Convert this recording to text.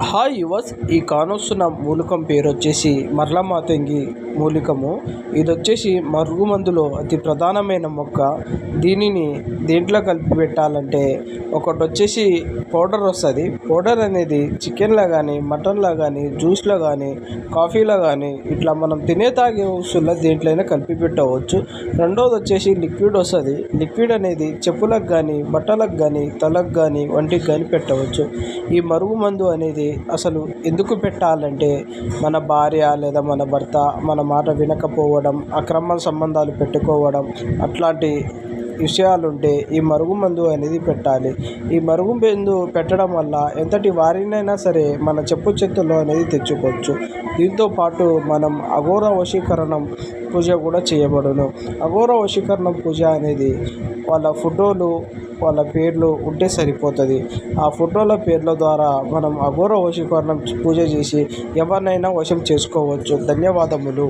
Hi yours, ఈ కానొస్తున్న మూలకం పేరు వచ్చేసి మరలమాతంగి మూలికము. ఇది వచ్చేసి మరుగుమందులో అతి ప్రధానమైన మొక్క. దీనిని దేంట్లో కలిపి పెట్టాలంటే ఒకటి వచ్చేసి పౌడర్ వస్తుంది. పౌడర్ అనేది చికెన్లో కానీ, మటన్లో కానీ, జ్యూస్లో కానీ, కాఫీలో కానీ ఇట్లా మనం తాగే వస్తువుల్లో దేంట్లోనే కలిపి పెట్టవచ్చు. రెండోది వచ్చేసి లిక్విడ్ వస్తుంది. లిక్విడ్ అనేది చెప్పులకు కానీ, బట్టలకు కానీ, తలకు కానీ, వంటికి కానీ పెట్టవచ్చు. ఈ మరుగుమందు అనేది అసలు ఎందుకు పెట్టాలంటే మన భార్య లేదా మన భర్త మన మాట వినకపోవడం, అక్రమ సంబంధాలు పెట్టుకోవడం, అట్లాంటి విషయాలుంటే ఈ మరుగుమందు అనేది పెట్టాలి. ఈ మరుగుమందు పెట్టడం వల్ల ఎంతటి వారినైనా సరే మన చెప్పు చేతుల్లో అనేది తెచ్చుకోవచ్చు. దీంతో పాటు మనం అఘోర వశీకరణం పూజ కూడా చేయబడును. అఘోర వశీకరణం పూజ అనేది వాళ్ళ ఫోటోలు, వాళ్ళ పేర్లు ఉంటే సరిపోతుంది. ఆ ఫోటోల పేర్ల ద్వారా మనం అఘోర వశీకరణం పూజ చేసి ఎవరినైనా వశం చేసుకోవచ్చు. ధన్యవాదములు.